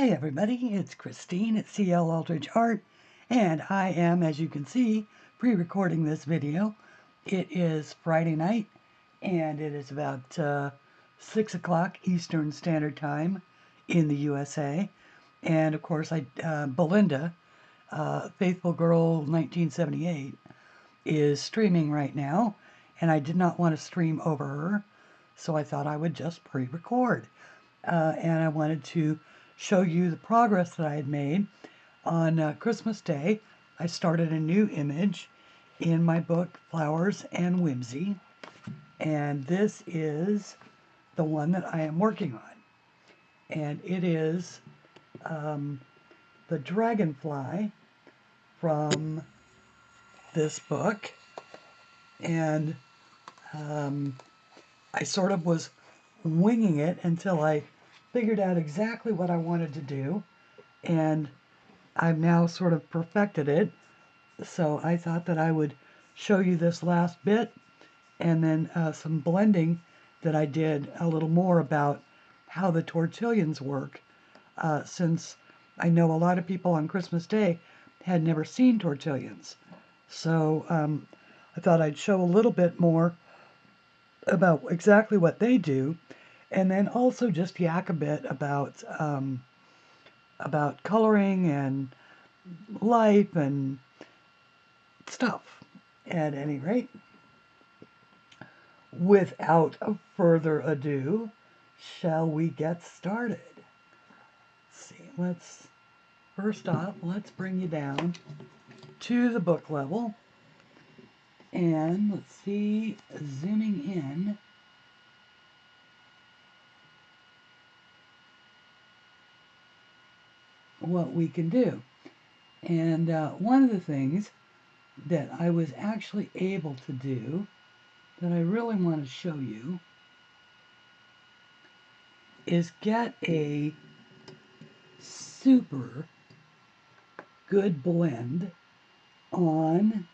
Hi everybody, it's Christine at CLAldridgeArt, and I am, as you can see, pre-recording this video. It is Friday night, and it is about 6 o'clock Eastern Standard Time in the USA. And of course, Belinda, Faithful Girl 1978, is streaming right now, and I did not want to stream over her, so I thought I would just pre-record. And I wanted to show you the progress that I had made on Christmas Day. I started a new image in my book, Flowers and Whimsy, and this is the one that I am working on. And it is the dragonfly from this book, and I sort of was winging it until I figured out exactly what I wanted to do, and I've now sort of perfected it. So I thought that I would show you this last bit, and then some blending that I did a little more about how the tortillions work, since I know a lot of people on Christmas Day had never seen tortillions. So I thought I'd show a little bit more about exactly what they do, and then also just yak a bit about coloring and life and stuff. At any rate, without further ado, shall we get started? Let's see. First off, let's bring you down to the book level, and let's see, zooming in. What we can do. And one of the things that I was actually able to do that I really want to show you is get a super good blend on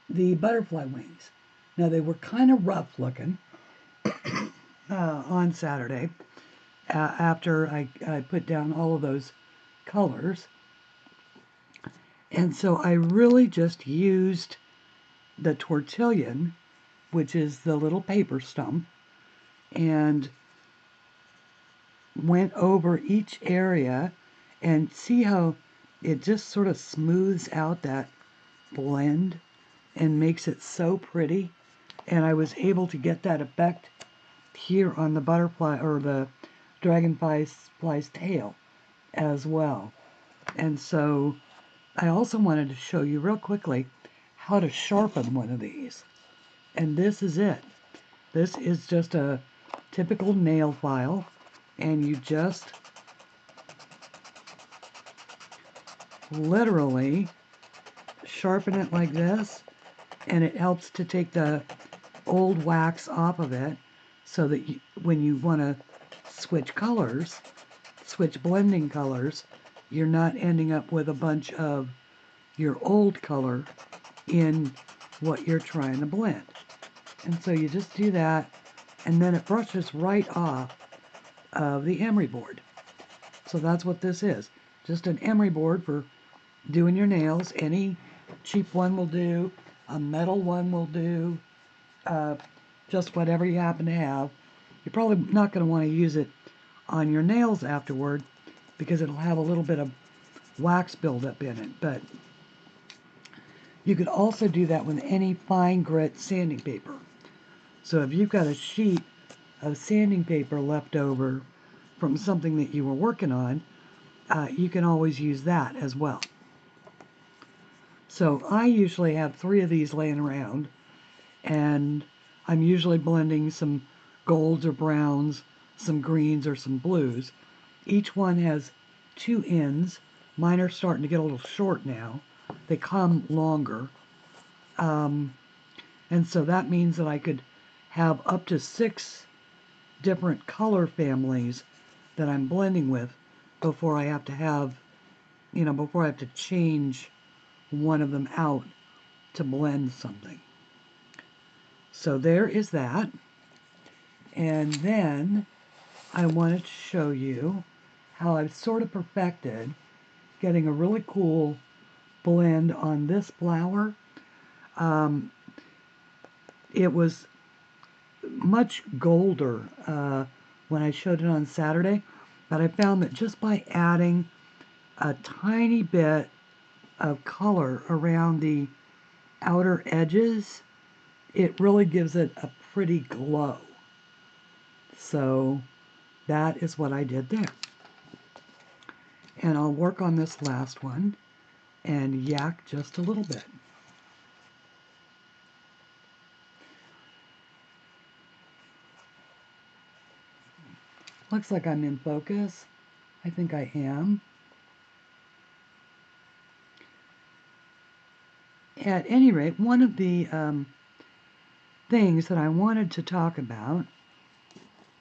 the butterfly wings. Now, they were kind of rough looking on Saturday after I put down all of those colors. And so I really just used the tortillion, which is the little paper stump, and went over each area, and see how it just sort of smooths out that blend and makes it so pretty. And I was able to get that effect here on the butterfly or the dragonfly's tail as well. And so I also wanted to show you real quickly how to sharpen one of these. And this is it. This is just a typical nail file, and you just literally sharpen it like this, and it helps to take the old wax off of it, so that when you want to switch colors, switch blending colors, you're not ending up with a bunch of your old color in what you're trying to blend. And so you just do that, and then it brushes right off of the emery board. So that's what this is. Just an emery board for doing your nails. Any cheap one will do. A metal one will do. Just whatever you happen to have. You're probably not going to want to use it on your nails afterward, because it'll have a little bit of wax buildup in it. But you could also do that with any fine grit sanding paper. So if you've got a sheet of sanding paper left over from something that you were working on, you can always use that as well. So I usually have 3 of these laying around, and I'm usually blending some golds or browns, some greens or some blues. Each one has 2 ends. Mine are starting to get a little short now. They come longer. And so that means that I could have up to 6 different color families that I'm blending with before I have to have, before I have to change one of them out to blend something. So there is that. And then I wanted to show you how I've sort of perfected getting a really cool blend on this flower. Um, it was much golder when I showed it on Saturday, but I found that just by adding a tiny bit of color around the outer edges, it really gives it a pretty glow. So that is what I did there. And I'll work on this last one and yak just a little bit. Looks like I'm in focus. I think I am. At any rate, one of the things that I wanted to talk about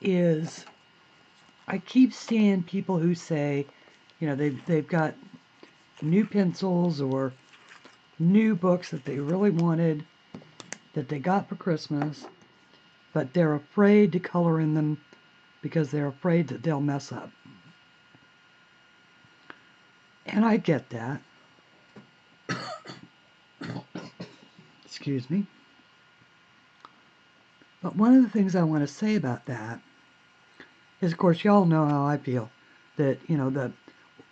is I keep seeing people who say, you know, they've got new pencils or new books that they really wanted that they got for Christmas, but they're afraid to color in them because they're afraid that they'll mess up. And I get that. Excuse me. But one of the things I want to say about that is, of course, y'all know how I feel. That, you know, that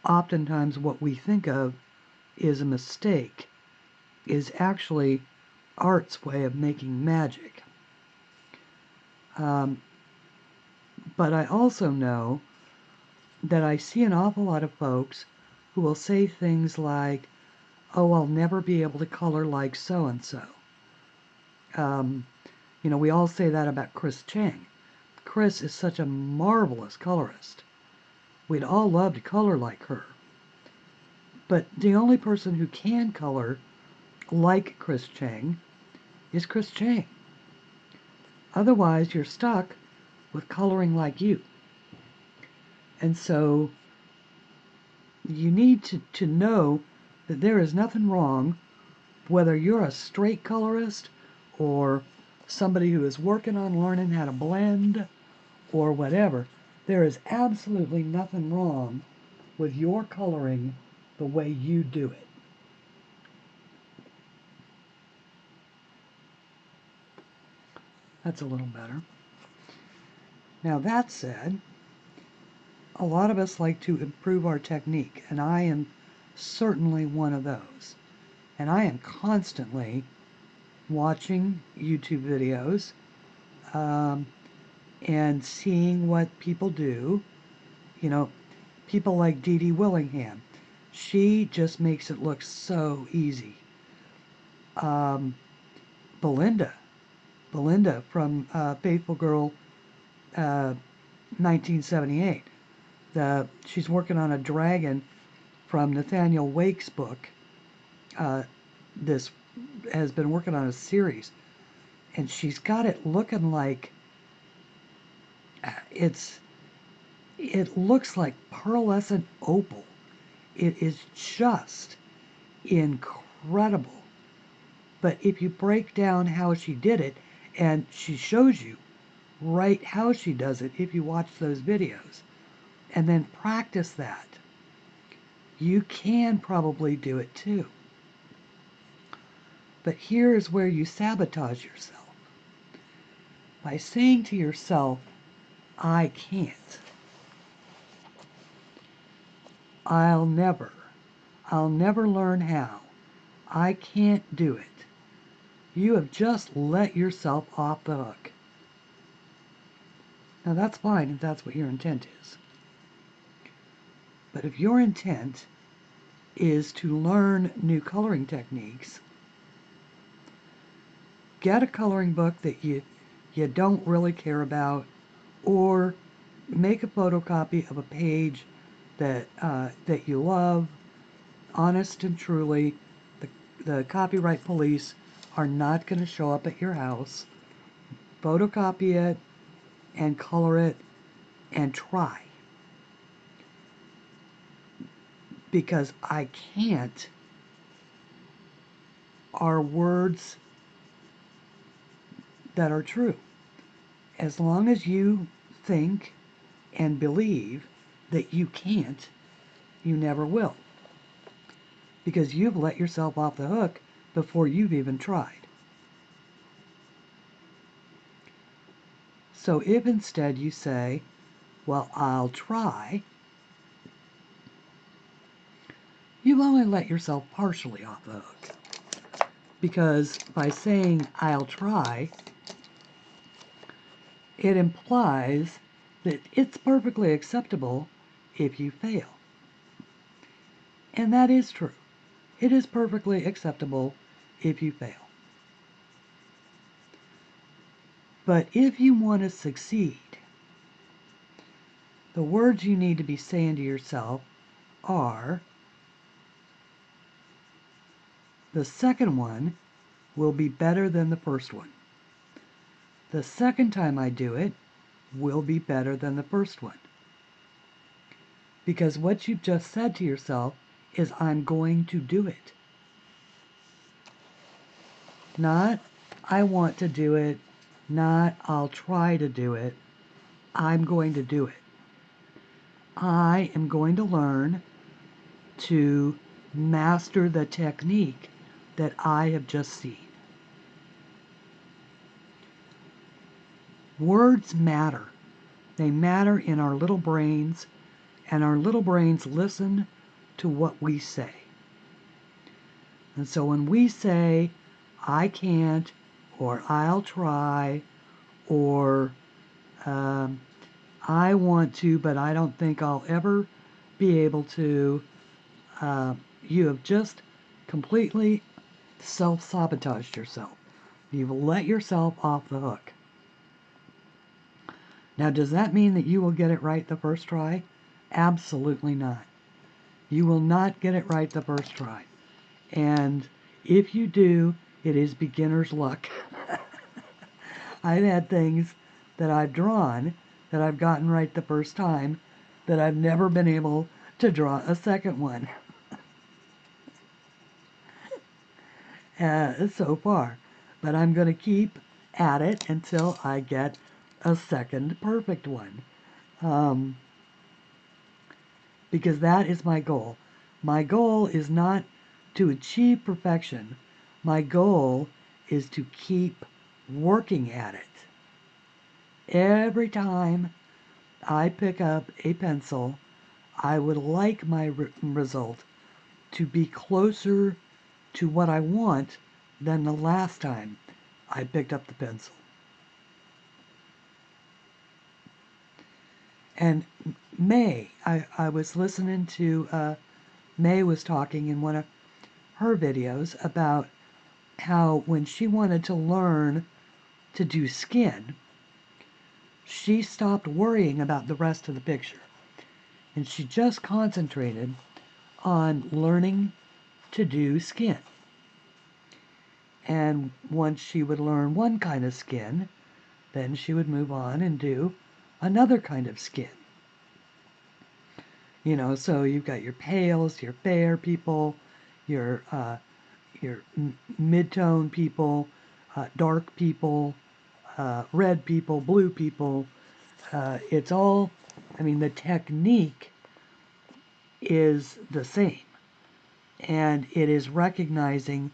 oftentimes what we think of is a mistake is actually art's way of making magic. But I also know that I see an awful lot of folks who will say things like, oh, I'll never be able to color like so-and-so. You know, we all say that about Chris Chang. Chris is such a marvelous colorist. We'd all love to color like her. But the only person who can color like Chris Chang is Chris Chang. Otherwise, you're stuck with coloring like you. And so you need to know that there is nothing wrong whether you're a straight colorist or somebody who is working on learning how to blend or whatever. There is absolutely nothing wrong with your coloring the way you do it. That's a little better. Now that said, a lot of us like to improve our technique, and I am certainly one of those. And I am constantly watching YouTube videos and seeing what people do. You know, people like Dee Dee Willingham. She just makes it look so easy. Belinda from Faithful Girl 1978. She's working on a dragon from Nathaniel Wake's book. This has been working on a series, and she's got it looking like it looks like pearlescent opal. It is just incredible. But if you break down how she did it, and she shows you right how she does it if you watch those videos, and then practice that, you can probably do it too. But here's where you sabotage yourself. By saying to yourself, I can't. I'll never learn how. I can't do it. You have just let yourself off the hook. Now that's fine if that's what your intent is. But if your intent is to learn new coloring techniques, get a coloring book that you don't really care about, or make a photocopy of a page that you love. Honest and truly, the copyright police are not going to show up at your house. Photocopy it and color it and try. Because I can't are words that are true. As long as you think and believe that you can't, you never will. Because you've let yourself off the hook before you've even tried. So if instead you say, well, I'll try, you've only let yourself partially off the hook. Because by saying, I'll try, it implies that it's perfectly acceptable if you fail. And that is true. It is perfectly acceptable if you fail. But if you want to succeed, the words you need to be saying to yourself are, the second one will be better than the first one. The second time I do it will be better than the first one. Because what you've just said to yourself is, I'm going to do it. Not, I want to do it. Not, I'll try to do it. I'm going to do it. I am going to learn to master the technique that I have just seen. Words matter. They matter in our little brains, and our little brains listen to what we say. And so when we say, I can't, or I'll try, or I want to, but I don't think I'll ever be able to, you have just completely self-sabotaged yourself. You've let yourself off the hook. Now, does that mean that you will get it right the first try? Absolutely not. You will not get it right the first try. And if you do, it is beginner's luck. I've had things that I've drawn that I've gotten right the first time that I've never been able to draw a second one so far. But I'm going to keep at it until I get a second perfect one. Because that is my goal. My goal is not to achieve perfection. My goal is to keep working at it. Every time I pick up a pencil, I would like my result to be closer to what I want than the last time I picked up the pencil. And May, I was listening to, May was talking in one of her videos about how when she wanted to learn to do skin, she stopped worrying about the rest of the picture. And she just concentrated on learning to do skin. And once she would learn one kind of skin, then she would move on and do another kind of skin. You know, so you've got your pales, your fair people, your mid-tone people, dark people, red people, blue people. It's all, I mean, the technique is the same. And it is recognizing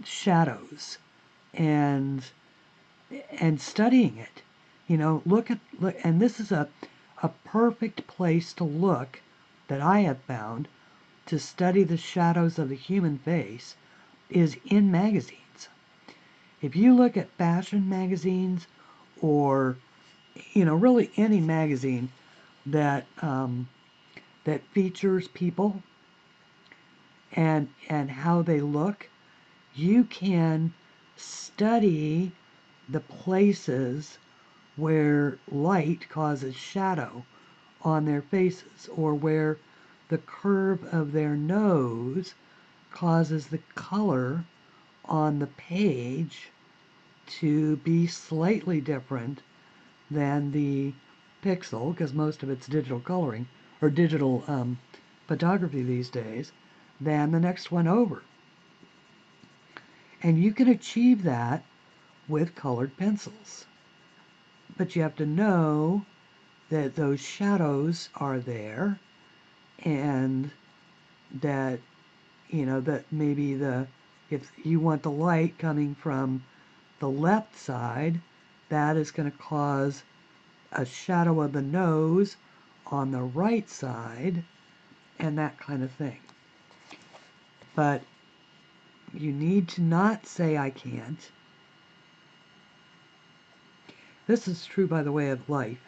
shadows and studying it. You know, look, and this is a perfect place to look that I have found to study the shadows of the human face is in magazines. If you look at fashion magazines or, you know, really any magazine that that features people and how they look, you can study the places where light causes shadow on their faces, or where the curve of their nose causes the color on the page to be slightly different than the pixel, because most of it's digital coloring, or digital photography these days, than the next one over. And you can achieve that with colored pencils. But you have to know that those shadows are there, and that, that maybe if you want the light coming from the left side, that is going to cause a shadow of the nose on the right side, and that kind of thing. But you need to not say I can't. This is true, by the way, of life.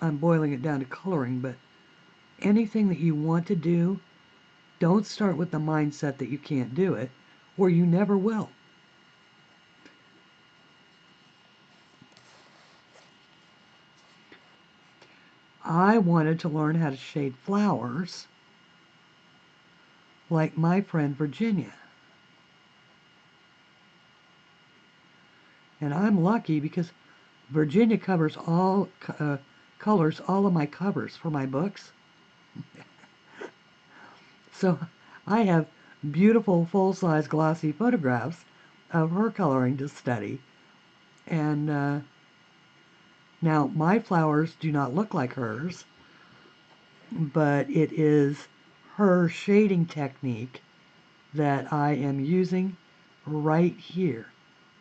I'm boiling it down to coloring, but anything that you want to do, don't start with the mindset that you can't do it, or you never will. I wanted to learn how to shade flowers like my friend Virginia. And I'm lucky because Virginia colors all of my covers for my books. So I have beautiful full-size glossy photographs of her coloring to study. And now my flowers do not look like hers, but it is her shading technique that I am using right here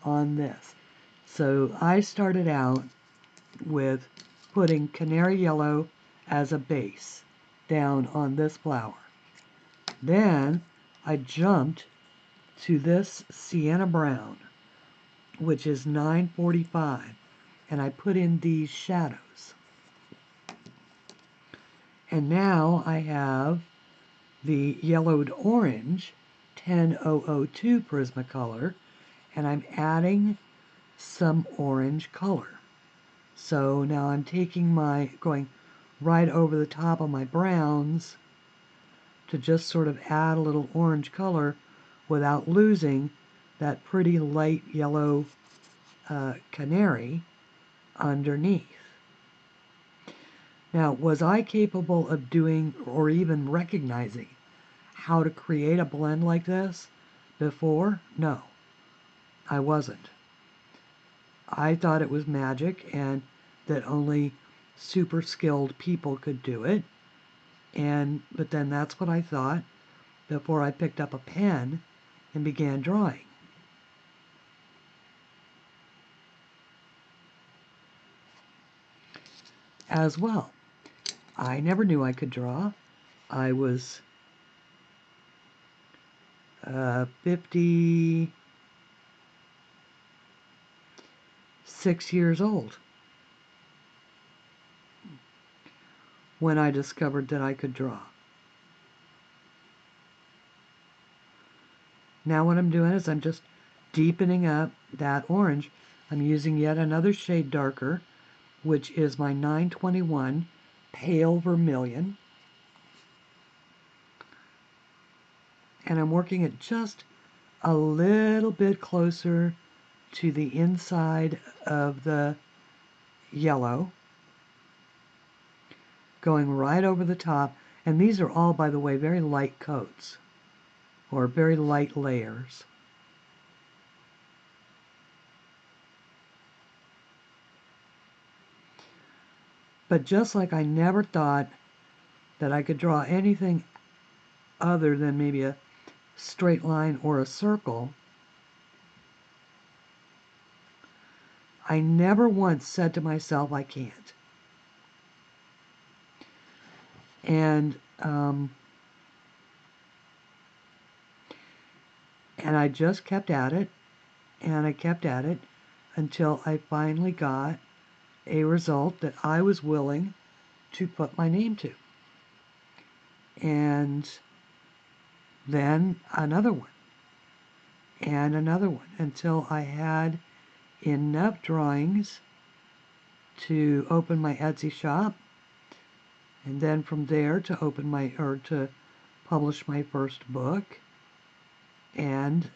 on this. So I started out with putting canary yellow as a base down on this flower. Then I jumped to this sienna brown, which is 945, and I put in these shadows. And now I have the yellowed orange 10002 Prismacolor, and I'm adding some orange color. So now I'm going right over the top of my browns to just sort of add a little orange color without losing that pretty light yellow canary underneath. Now, was I capable of doing or even recognizing how to create a blend like this before? No, I wasn't. I thought it was magic and that only super skilled people could do it. But then that's what I thought before I picked up a pen and began drawing. As well, I never knew I could draw. I was 56 years old when I discovered that I could draw. Now what I'm doing is I'm just deepening up that orange. I'm using yet another shade darker, which is my 921 Pale Vermilion. And I'm working it just a little bit closer to the inside of the yellow, going right over the top. And these are all, by the way, very light coats or very light layers. But just like I never thought that I could draw anything other than maybe a straight line or a circle, I never once said to myself, I can't. And I just kept at it, and I kept at it until I finally got a result that I was willing to put my name to. And then another one, and another one, until I had enough drawings to open my Etsy shop, and then from there to to publish my first book. And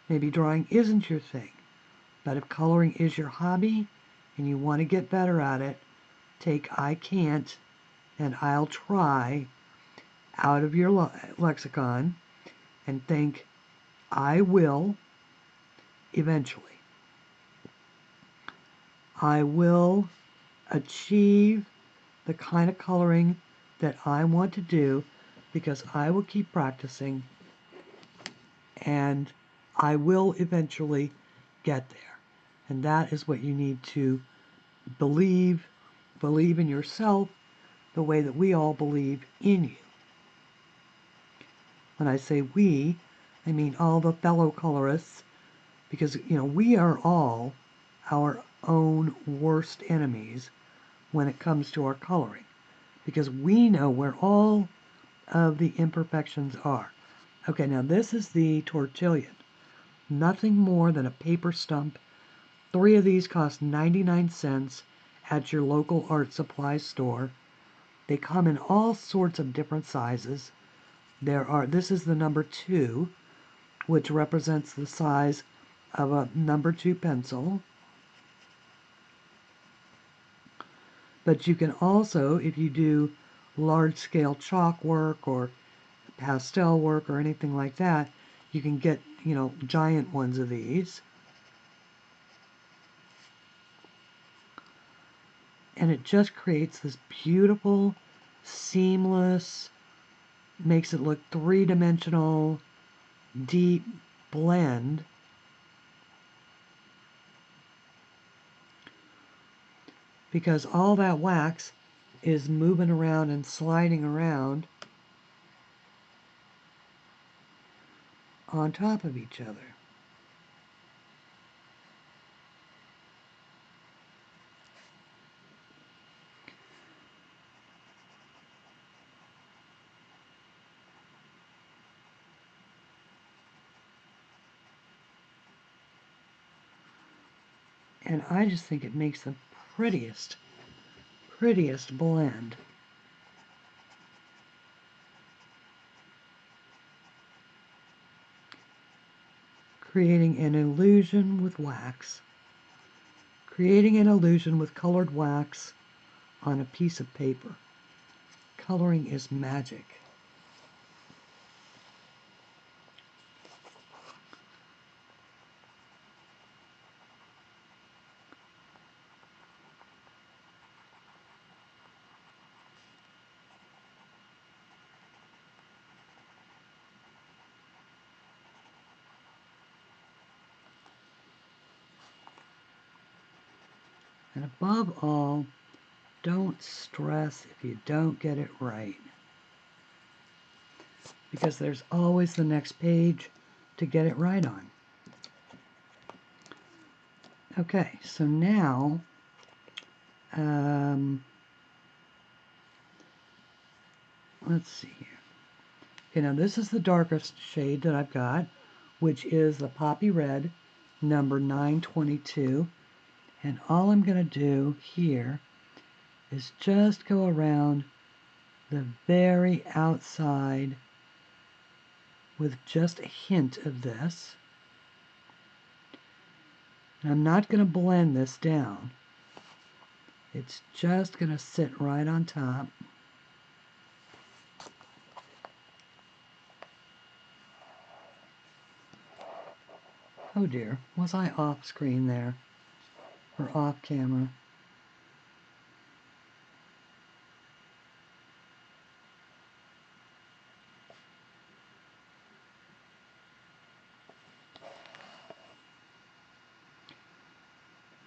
maybe drawing isn't your thing, but if coloring is your hobby and you want to get better at it, take I can't and I'll try out of your lexicon and think I will eventually. I will achieve the kind of coloring that I want to do, because I will keep practicing and I will eventually get there. And that is what you need to believe. Believe in yourself the way that we all believe in you. When I say we, I mean all the fellow colorists, because, we are all our own worst enemies when it comes to our coloring, because we know where all of the imperfections are. Okay, now this is the tortillon. Nothing more than a paper stump. 3 of these cost 99 cents at your local art supply store. They come in all sorts of different sizes. This is the number 2, which represents the size of a number 2 pencil. But you can also, if you do large-scale chalk work or pastel work or anything like that, you can get, giant ones of these. And it just creates this beautiful, seamless, makes it look three-dimensional, deep blend. Because all that wax is moving around and sliding around on top of each other. And I just think it makes the prettiest blend. Creating an illusion with wax. Creating an illusion with colored wax on a piece of paper. Coloring is magic. And above all, don't stress if you don't get it right, because there's always the next page to get it right on. Okay, so now let's see here. Okay, now this is the darkest shade that I've got, which is the Poppy Red, number 922. And all I'm going to do here is just go around the very outside with just a hint of this. And I'm not going to blend this down. It's just going to sit right on top. Oh dear, was I off screen there? Or off camera?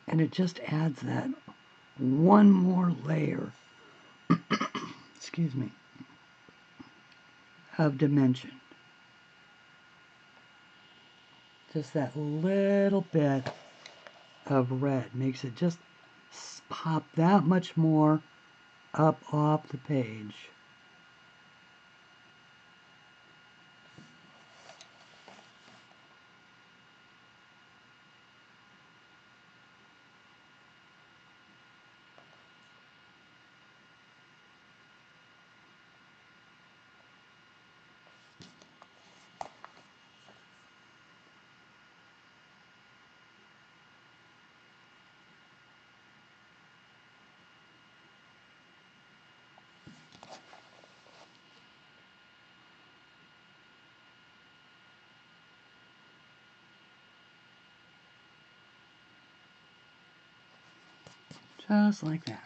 And it just adds that one more layer, excuse me, of dimension. Just that little bit of red makes it just pop that much more up off the page. Just like that.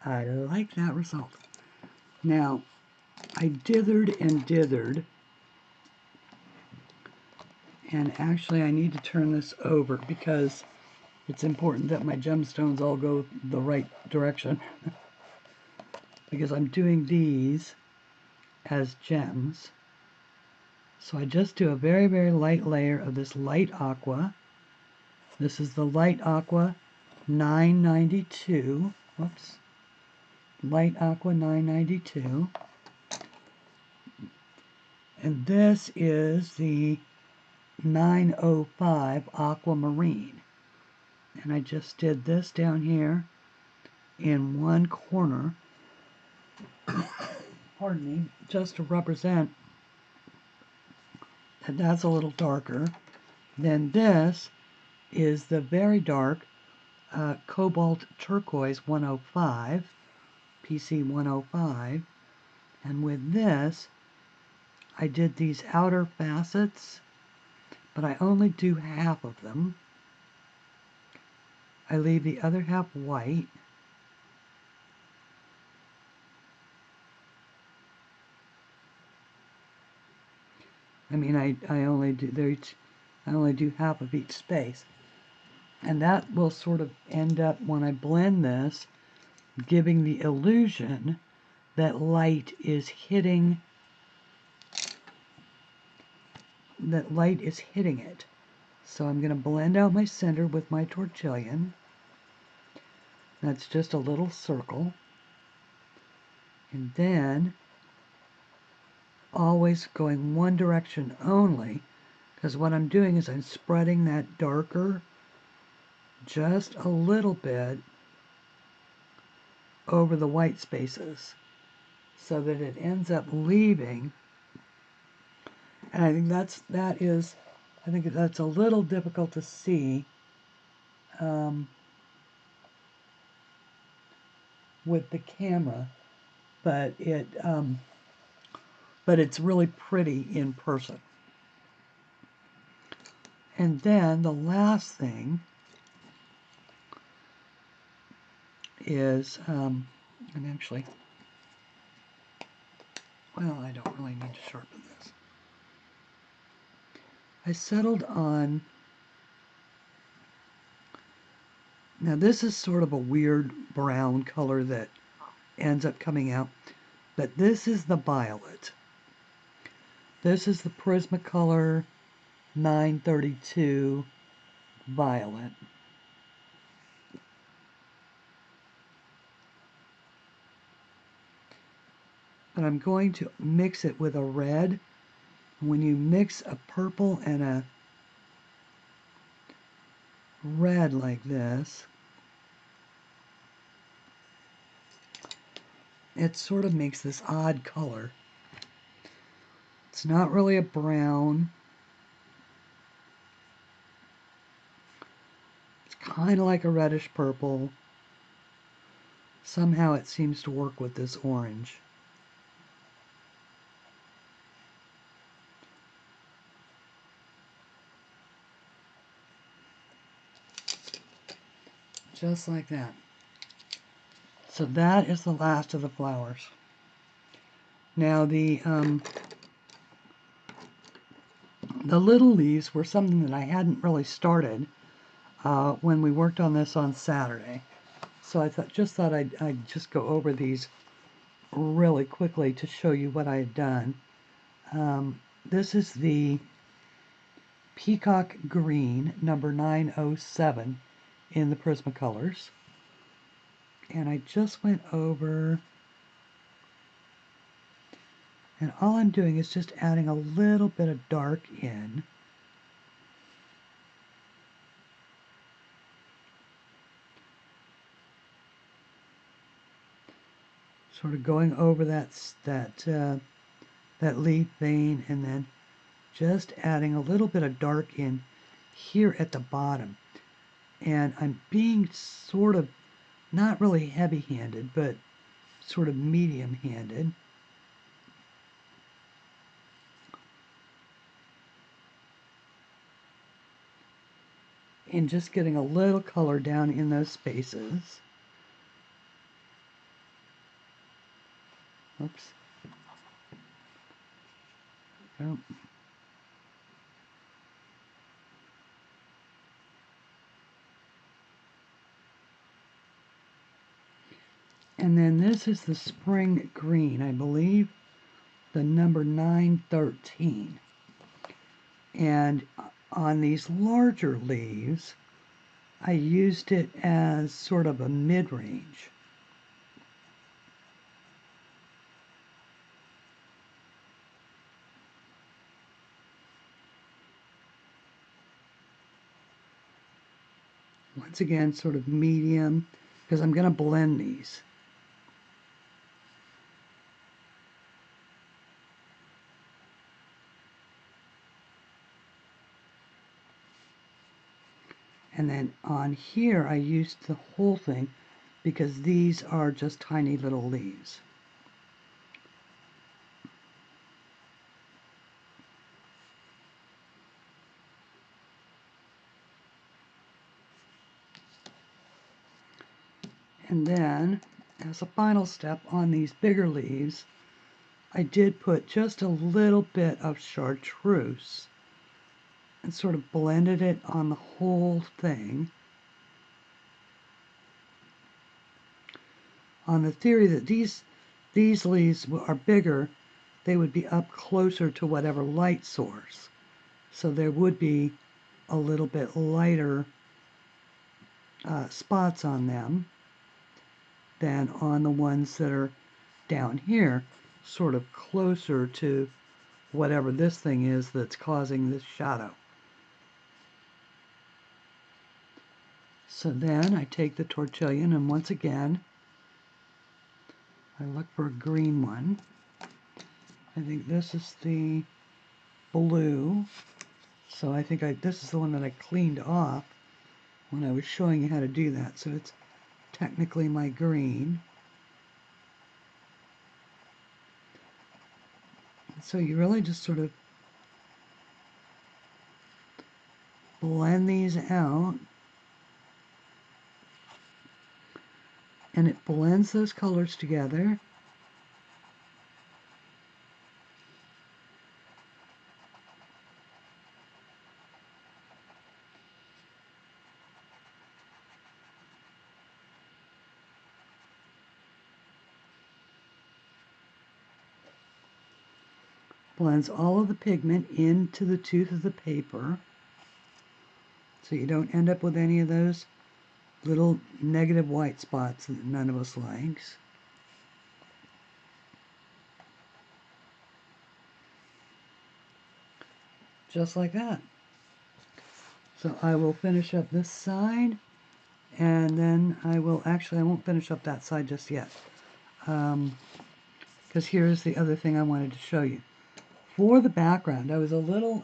I like that result. Now, I dithered and dithered, and actually I need to turn this over because it's important that my gemstones all go the right direction because I'm doing these as gems. So I just do a very, very light layer of this light aqua. This is the light aqua 992. Whoops. Light aqua 992. And this is the 905 aquamarine. And I just did this down here in one corner, pardon me, just to represent that that's a little darker. Then this is the very dark cobalt turquoise 105, PC 105, and with this I did these outer facets, but I only do half of them. I leave the other half white. I mean, I only do half of each space, and that will sort of end up, when I blend this, giving the illusion that light is hitting it. So I'm going to blend out my center with my torchillion. That's just a little circle. And then, always going one direction only, because what I'm doing is I'm spreading that darker just a little bit over the white spaces so that it ends up leaving. And I think that's a little difficult to see with the camera, but it's really pretty in person. And then the last thing is, and actually, well, I don't really need to sharpen this. I settled on, now this is sort of a weird brown color that ends up coming out, but this is the violet. This is the Prismacolor 932 violet. But I'm going to mix it with a red. When you mix a purple and a red like this, it sort of makes this odd color. It's not really a brown. It's kind of like a reddish purple. Somehow it seems to work with this orange. Just like that. So that is the last of the flowers. Now the little leaves were something that I hadn't really started when we worked on this on Saturday. So I just thought I'd just go over these really quickly to show you what I had done. This is the Peacock Green, number 907 in the Prismacolors. And I just went over, and all I'm doing is just adding a little bit of dark in. Sort of going over that leaf vein, and then just adding a little bit of dark in here at the bottom. And I'm being sort of not really heavy-handed, but sort of medium-handed. And just getting a little color down in those spaces. Oops. Oh. And then this is the spring green, I believe, the number 913. And on these larger leaves, I used it as sort of a mid-range. Once again, sort of medium, because I'm going to blend these. And then on here, I used the whole thing because these are just tiny little leaves. And then, as a final step on these bigger leaves, I did put just a little bit of chartreuse and sort of blended it on the whole thing, on the theory that these leaves are bigger, they would be up closer to whatever light source. So there would be a little bit lighter spots on them than on the ones that are down here, sort of closer to whatever this thing is that's causing this shadow. So then I take the tortillon and once again I look for a green one. I think this is the blue. So I think this is the one that I cleaned off when I was showing you how to do that. So it's technically my green. So you really just sort of blend these out, and it blends those colors together. Blends all of the pigment into the tooth of the paper, so you don't end up with any of those little negative white spots that none of us likes. Just like that. So I will finish up this side, and then I won't finish up that side just yet. Because here's the other thing I wanted to show you. For the background, I was a little,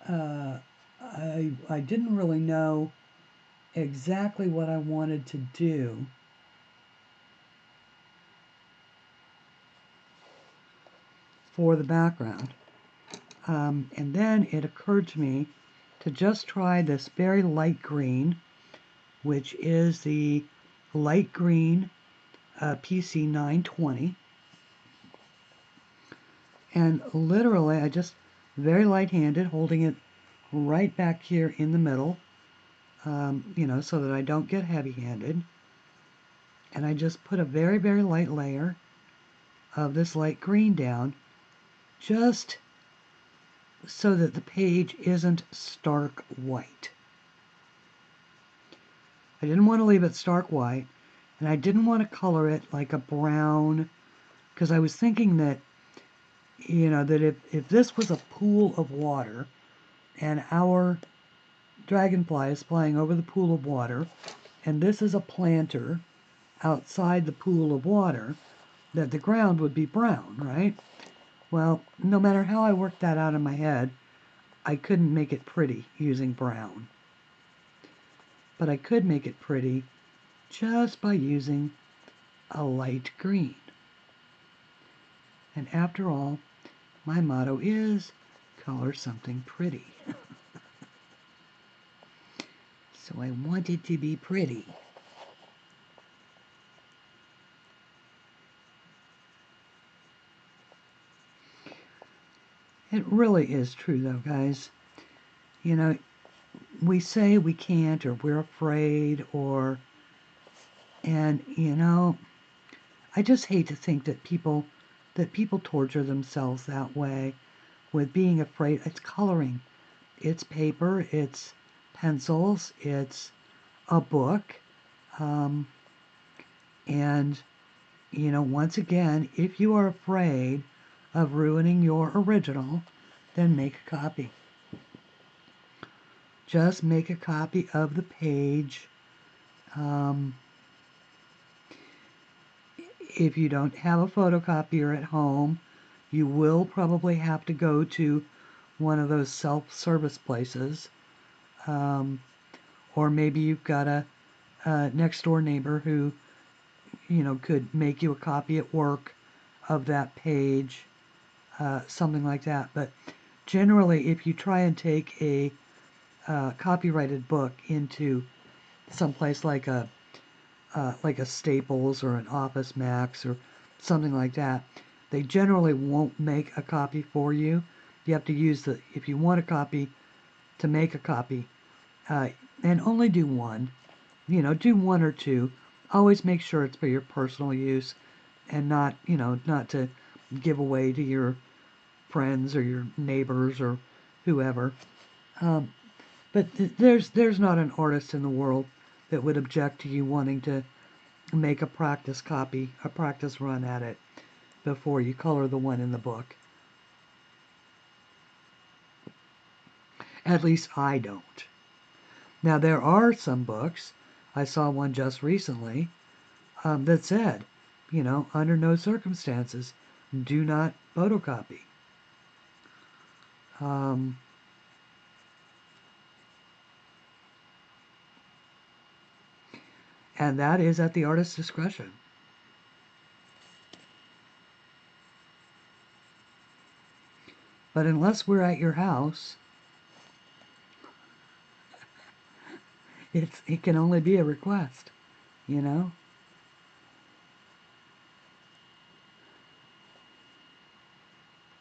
I didn't really know exactly what I wanted to do for the background. And then it occurred to me to just try this very light green, which is the light green PC 920. And literally, I just very light-handed, holding it right back here in the middle, so that I don't get heavy-handed. And I just put a very, very light layer of this light green down, just so that the page isn't stark white. I didn't want to leave it stark white, and I didn't want to color it like a brown, because I was thinking that, that if this was a pool of water, and our dragonfly is flying over the pool of water, and this is a planter outside the pool of water, that the ground would be brown, right? Well, no matter how I worked that out in my head, I couldn't make it pretty using brown. But I could make it pretty just by using a light green. And after all, my motto is color something pretty. So I want it to be pretty. It really is true, though, guys. You know, we say we can't, or we're afraid, and I just hate to think that people torture themselves that way with being afraid. It's coloring, it's paper, it's pencils, it's a book, um, and once again, if you are afraid of ruining your original, then make a copy. Just make a copy of the page. Um, if you don't have a photocopier at home, you will probably have to go to one of those self-service places. Or maybe you've got a next door neighbor who, could make you a copy at work of that page, something like that. But generally, if you try and take a copyrighted book into someplace like a Staples or an Office Max or something like that, they generally won't make a copy for you. You have to use if you want a copy, to make a copy, and only do one. Do one or two. Always make sure it's for your personal use and not to give away to your friends or your neighbors or whoever. But there's not an artist in the world that would object to you wanting to make a practice copy, a practice run at it before you color the one in the book. At least I don't. Now there are some books, I saw one just recently, that said, under no circumstances, do not photocopy. And that is at the artist's discretion. But unless we're at your house, it can only be a request,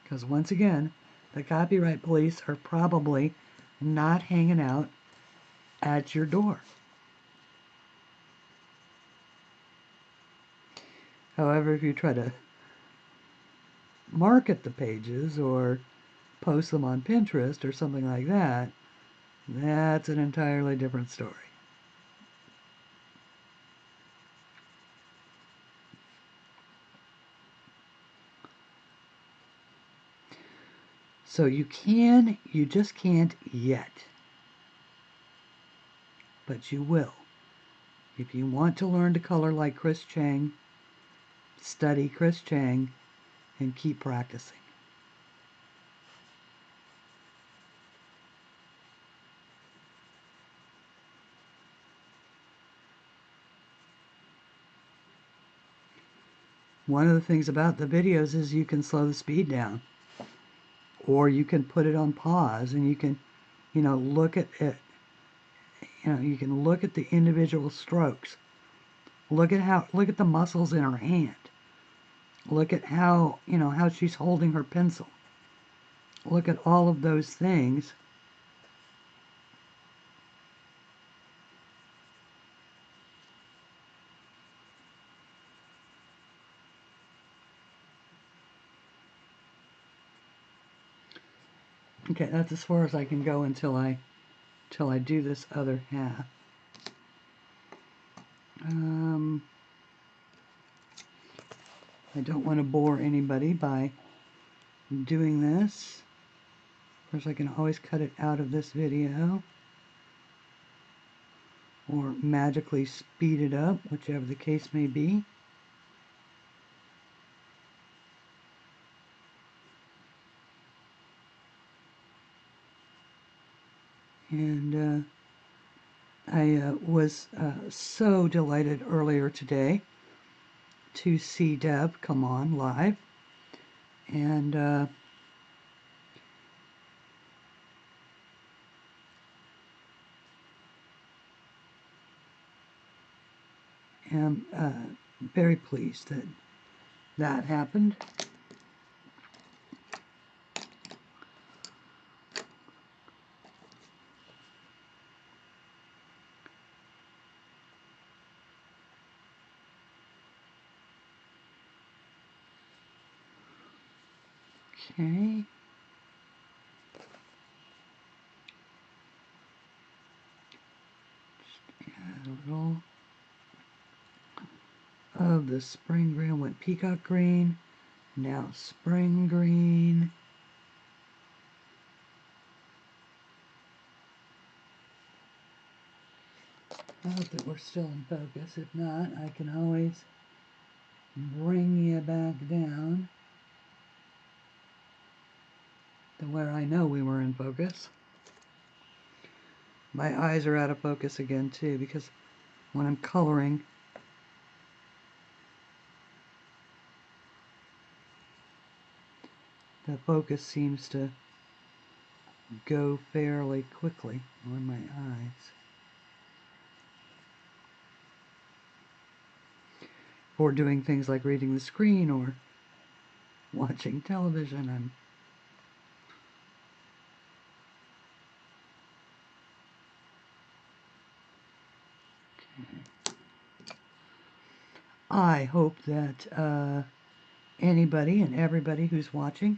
Because once again, the copyright police are probably not hanging out at your door. However, if you try to market the pages or post them on Pinterest or something like that, that's an entirely different story. So you just can't yet. But you will. If you want to learn to color like Chris Chang, study Chris Chang and keep practicing. One of the things about the videos is you can slow the speed down, or you can put it on pause and you can, look at it. You can look at the individual strokes. Look at the muscles in her hand. Look at how she's holding her pencil. Look at all of those things. Okay, that's as far as I can go until I do this other half. I don't want to bore anybody by doing this. Of course, I can always cut it out of this video or magically speed it up, whichever the case may be. And I was so delighted earlier today to see Deb come on live, and am very pleased that happened. Okay. Add a little of the spring green. Went peacock green. Now spring green. I hope that we're still in focus. If not, I can always bring you back down to where I know we were in focus. My eyes are out of focus again too, because when I'm coloring, the focus seems to go fairly quickly on my eyes. For doing things like reading the screen or watching television, I hope that anybody and everybody who's watching,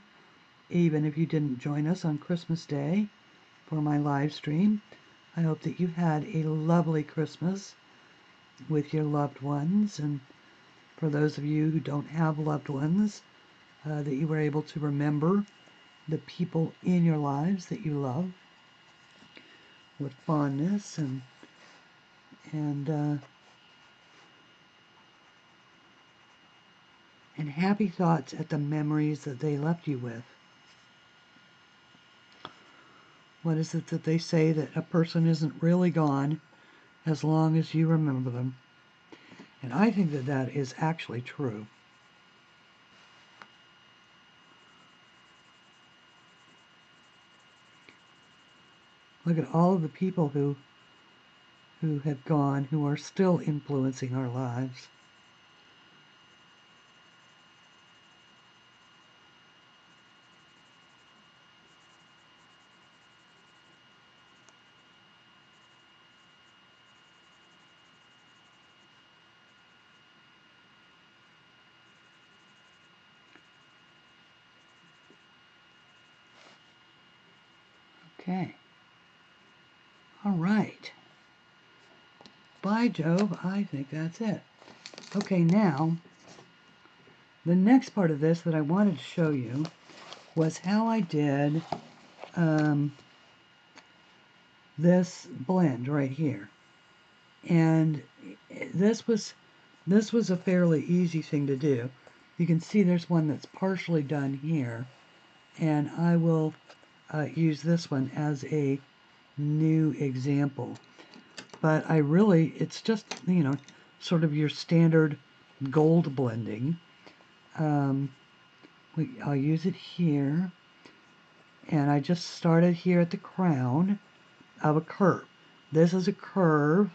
even if you didn't join us on Christmas Day for my live stream, I hope that you had a lovely Christmas with your loved ones, and for those of you who don't have loved ones, that you were able to remember the people in your lives that you love with fondness and happy thoughts at the memories that they left you with. What is it that they say, that a person isn't really gone as long as you remember them? And I think that that is actually true. Look at all of the people who have gone, who are still influencing our lives. Okay. All right. By Jove, I think that's it. Okay, now, the next part of this that I wanted to show you was how I did this blend right here. And this was a fairly easy thing to do. You can see there's one that's partially done here, and I will use this one as a new example. But it's just, sort of your standard gold blending. I'll use it here, and I just started here at the crown of a curve. This is a curve,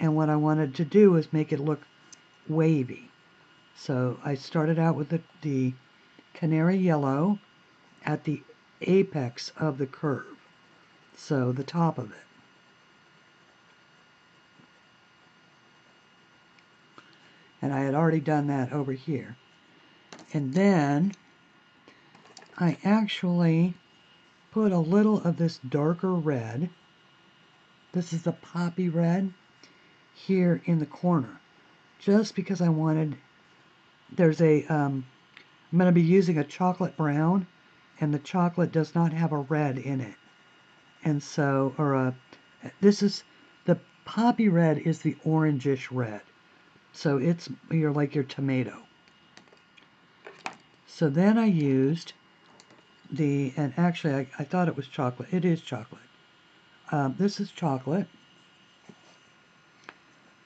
and what I wanted to do is make it look wavy. So I started out with the canary yellow at the apex of the curve, so the top of it. And I had already done that over here. And then I actually put a little of this darker red, this is the poppy red, here in the corner, just because I wanted, I'm going to be using a chocolate brown, and the chocolate does not have a red in it. And so, the poppy red is the orangish red. So it's like your tomato. So then I used and actually I thought it was chocolate. It is chocolate. This is chocolate.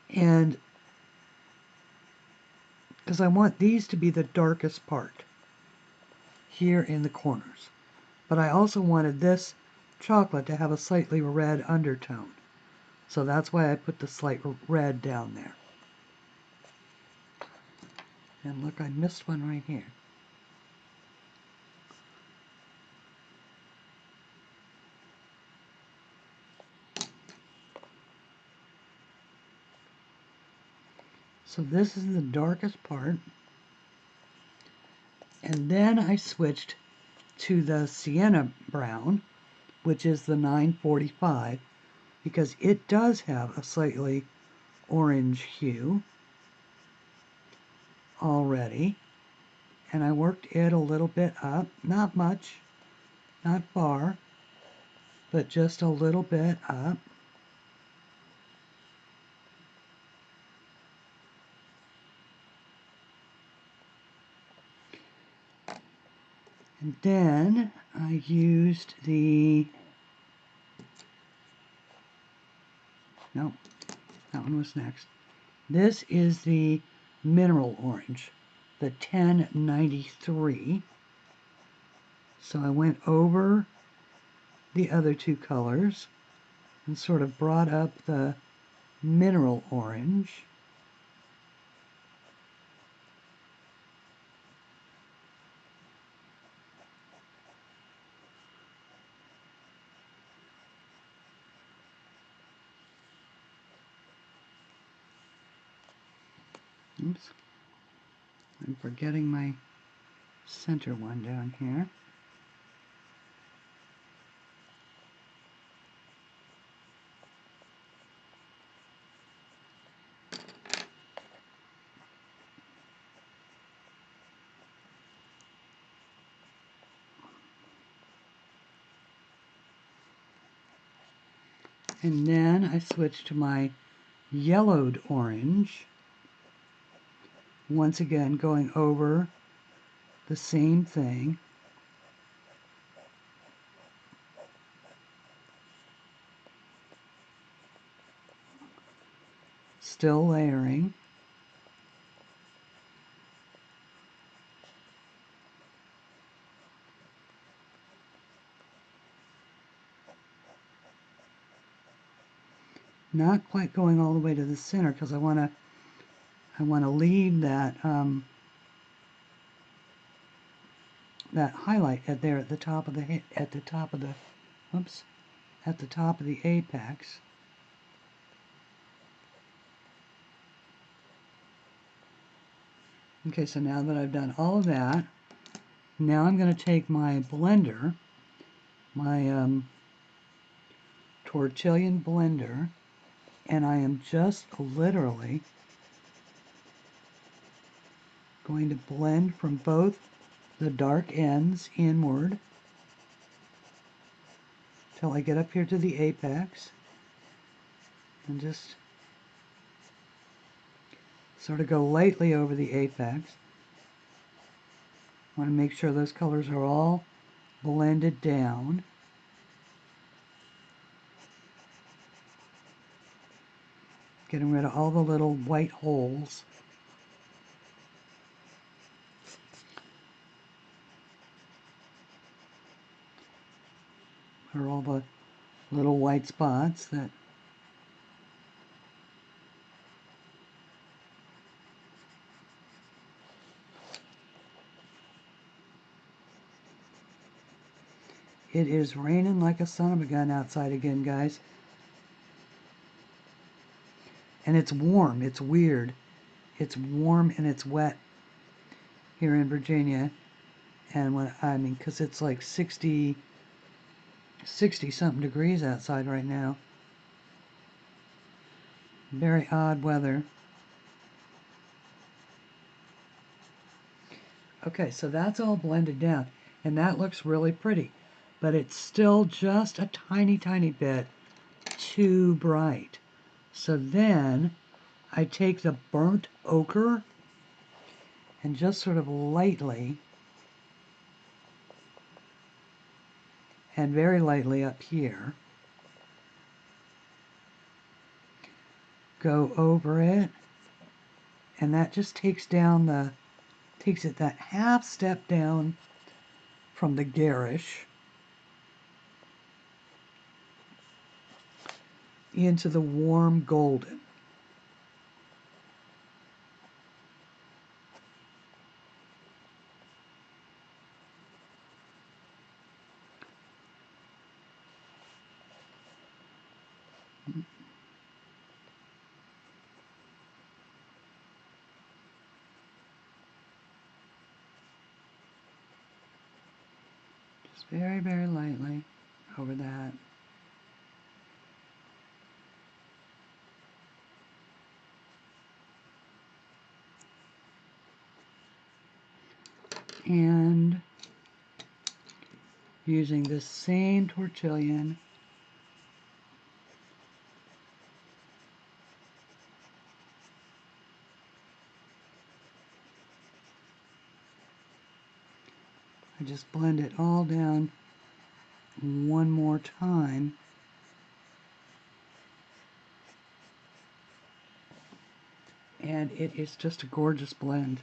And because I want these to be the darkest part here in the corners. But I also wanted this chocolate to have a slightly red undertone. So that's why I put the slight red down there. And look, I missed one right here. So this is the darkest part. And then I switched to the sienna brown, which is the 945, because it does have a slightly orange hue already. And I worked it a little bit up, not much, not far, but just a little bit up. And then I used no, that one was next. This is the mineral orange, the 1093. So I went over the other two colors and sort of brought up the mineral orange. Oops, I'm forgetting my center one down here. And then I switched to my yellowed orange, once again going over the same thing. Still layering. Not quite going all the way to the center because I want to leave that that highlight there at the top of the oops, at the top of the apex. Okay, so now that I've done all of that, now I'm going to take my blender, my Tortillion blender, and I am just literally going to blend from both the dark ends inward till I get up here to the apex, and just sort of go lightly over the apex. I want to make sure those colors are all blended down. Getting rid of all the little white holes. Or all the little white spots that it is raining like a son of a gun outside again, guys. And it's warm. It's weird. It's warm and it's wet here in Virginia. And because it's like 60 something degrees outside right now. Very odd weather. Okay, so that's all blended down, and that looks really pretty, but it's still just a tiny, tiny bit too bright. So then I take the burnt ochre and just sort of lightly and very lightly up here go over it, and that just takes it that half step down from the garish into the warm golden. Just very, very lightly over that. And using this same tortillon, I just blend it all down one more time. And it is just a gorgeous blend.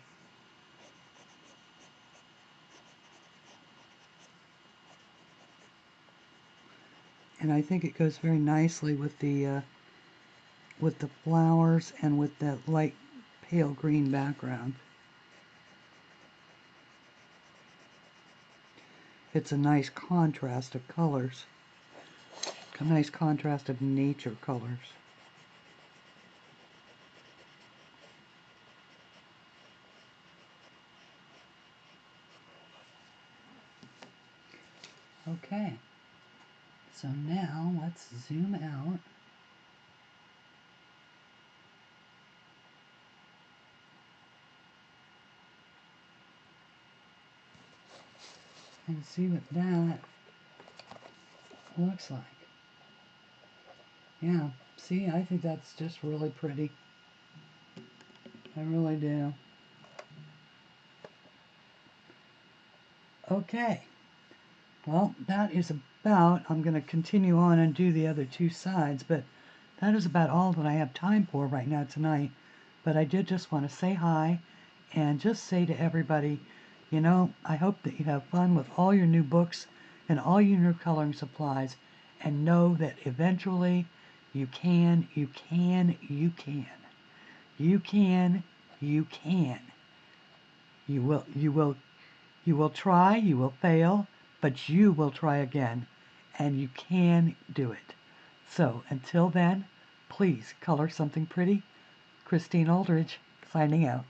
And I think it goes very nicely with the flowers and with that light pale green background. It's a nice contrast of colors, a nice contrast of nature colors. Okay, so now let's zoom out. And see what that looks like. Yeah, see, I think that's just really pretty. I really do. Okay, well, that is about, I'm going to continue on and do the other two sides, but that is about all that I have time for right now tonight. But I did just want to say hi and just say to everybody, you know, I hope that you have fun with all your new books and all your new coloring supplies, and know that eventually you can, you can, you can. You can, you can. You will try, you will fail, but you will try again, and you can do it. So until then, please color something pretty. Christine Aldridge, signing out.